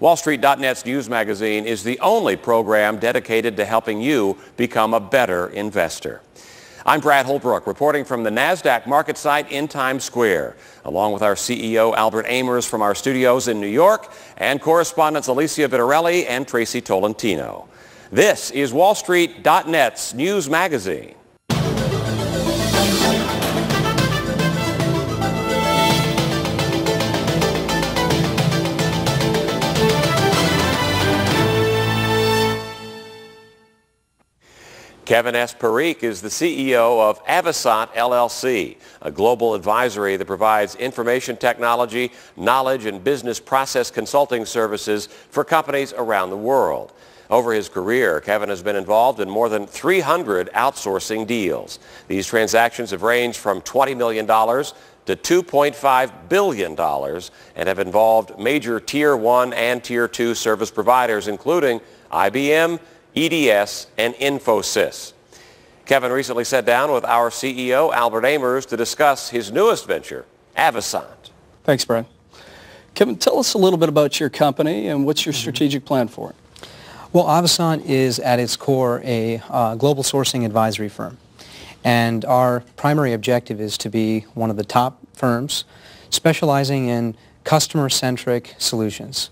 WallStreet.net's news magazine is the only program dedicated to helping you become a better investor. I'm Brad Holbrook, reporting from the Nasdaq market site in Times Square, along with our CEO Albert Amers from our studios in New York and correspondents Alicia Vittorelli and Tracy Tolentino. This is WallStreet.net's news magazine. Kevin S. Parikh is the CEO of Avasant, LLC, a global advisory that provides information technology, knowledge, and business process consulting services for companies around the world. Over his career, Kevin has been involved in more than 300 outsourcing deals. These transactions have ranged from $20 million to $2.5 billion and have involved major Tier 1 and Tier 2 service providers, including IBM, EDS, and Infosys. Kevin recently sat down with our CEO, Albert Amers, to discuss his newest venture, Avasant. Thanks, Brad. Kevin, tell us a little bit about your company and what's your strategic plan for it? Well, Avasant is at its core a global sourcing advisory firm. And our primary objective is to be one of the top firms specializing in customer-centric solutions.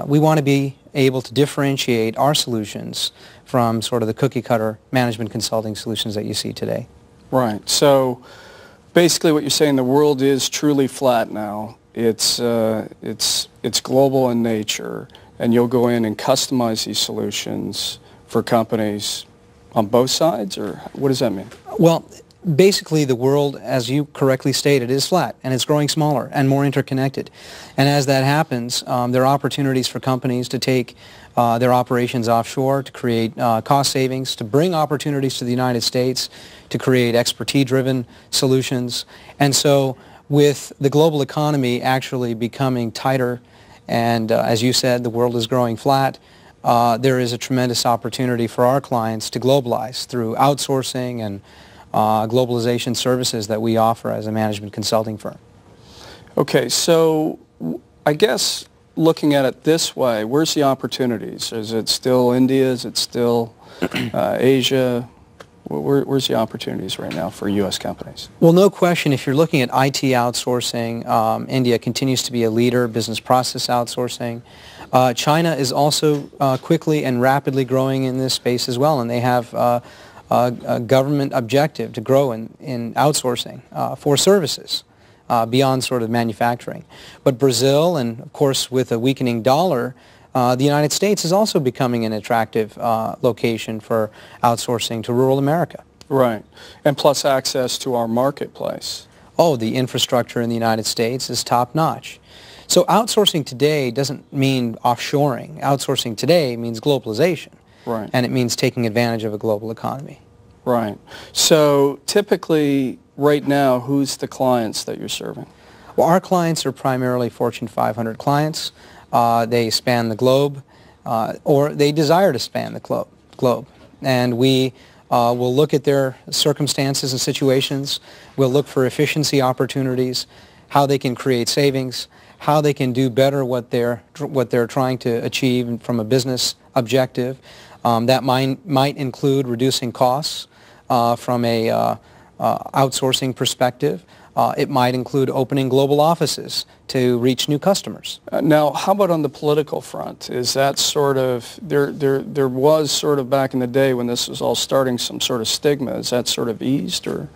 We want to be able to differentiate our solutions from sort of the cookie-cutter management consulting solutions that you see today. Right. So basically what you're saying, the world is truly flat now. It's global in nature, and you'll go in and customize these solutions for companies on both sides, or what does that mean? Well, basically the world, as you correctly stated, is flat, and it's growing smaller and more interconnected. And as that happens, there are opportunities for companies to take their operations offshore, to create cost savings, to bring opportunities to the United States, to create expertise-driven solutions. And so with the global economy actually becoming tighter, and as you said, the world is growing flat, there is a tremendous opportunity for our clients to globalize through outsourcing and globalization services that we offer as a management consulting firm. Okay, so I guess looking at it this way, where's the opportunities? Is it still India? Is it still Asia? Where's the opportunities right now for U.S. companies? Well, no question. If you're looking at IT outsourcing, India continues to be a leader, business process outsourcing. China is also quickly and rapidly growing in this space as well, and they have a government objective to grow in outsourcing for services beyond sort of manufacturing. But Brazil, and of course with a weakening dollar, the United States is also becoming an attractive location for outsourcing to rural America. Right, and plus access to our marketplace. Oh, the infrastructure in the United States is top-notch. So outsourcing today doesn't mean offshoring. Outsourcing today means globalization. Right. And it means taking advantage of a global economy. Right. So typically, right now, who's the clients that you're serving? Well, our clients are primarily Fortune 500 clients. They span the globe, or they desire to span the globe. And we will look at their circumstances and situations. We'll look for efficiency opportunities, how they can create savings, how they can do better what they're trying to achieve from a business objective. That might include reducing costs from a outsourcing perspective. It might include opening global offices to reach new customers. Now, how about on the political front? Is that sort of, there was sort of back in the day when this was all starting some sort of stigma. Is that sort of eased, or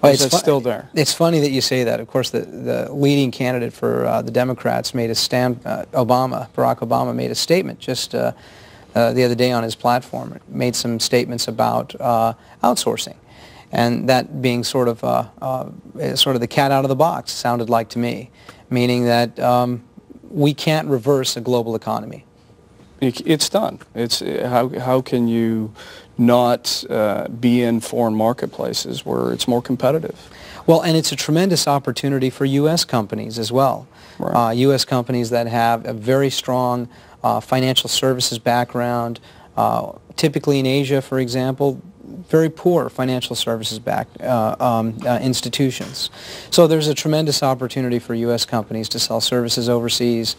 is that still there? It's funny that you say that. Of course, the leading candidate for the Democrats made a Barack Obama made a statement just the other day on his platform. It made some statements about outsourcing, and that being sort of the cat out of the box, sounded like to me, meaning that we can't reverse a global economy. It's done. It's how can you not be in foreign marketplaces where it's more competitive? Well, and it's a tremendous opportunity for U.S. companies as well. Right. U.S. companies that have a very strong financial services background, typically in Asia, for example. very poor financial services backed institutions. So there's a tremendous opportunity for U.S. companies to sell services overseas,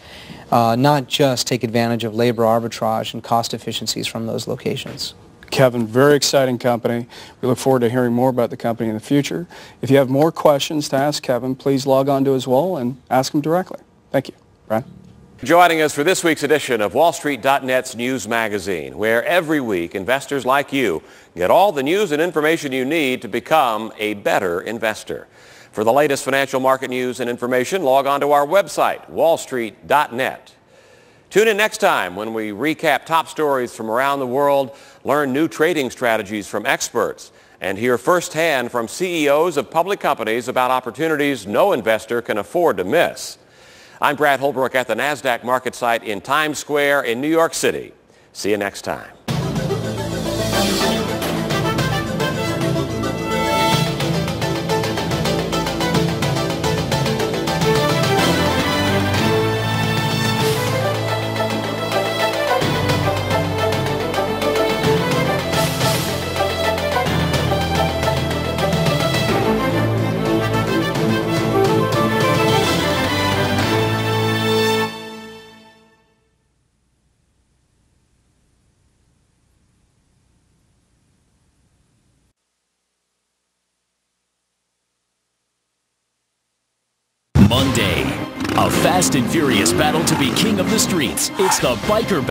not just take advantage of labor arbitrage and cost efficiencies from those locations. Kevin, very exciting company. We look forward to hearing more about the company in the future. If you have more questions to ask Kevin, please log on to his wall and ask him directly. Thank you. Brian? Joining us for this week's edition of WallStreet.net's News Magazine, where every week investors like you get all the news and information you need to become a better investor. For the latest financial market news and information, log on to our website, WallStreet.net. Tune in next time when we recap top stories from around the world, learn new trading strategies from experts, and hear firsthand from CEOs of public companies about opportunities no investor can afford to miss. I'm Brad Holbrook at the Nasdaq market site in Times Square in New York City. See you next time. Monday, a fast and furious battle to be king of the streets. It's the biker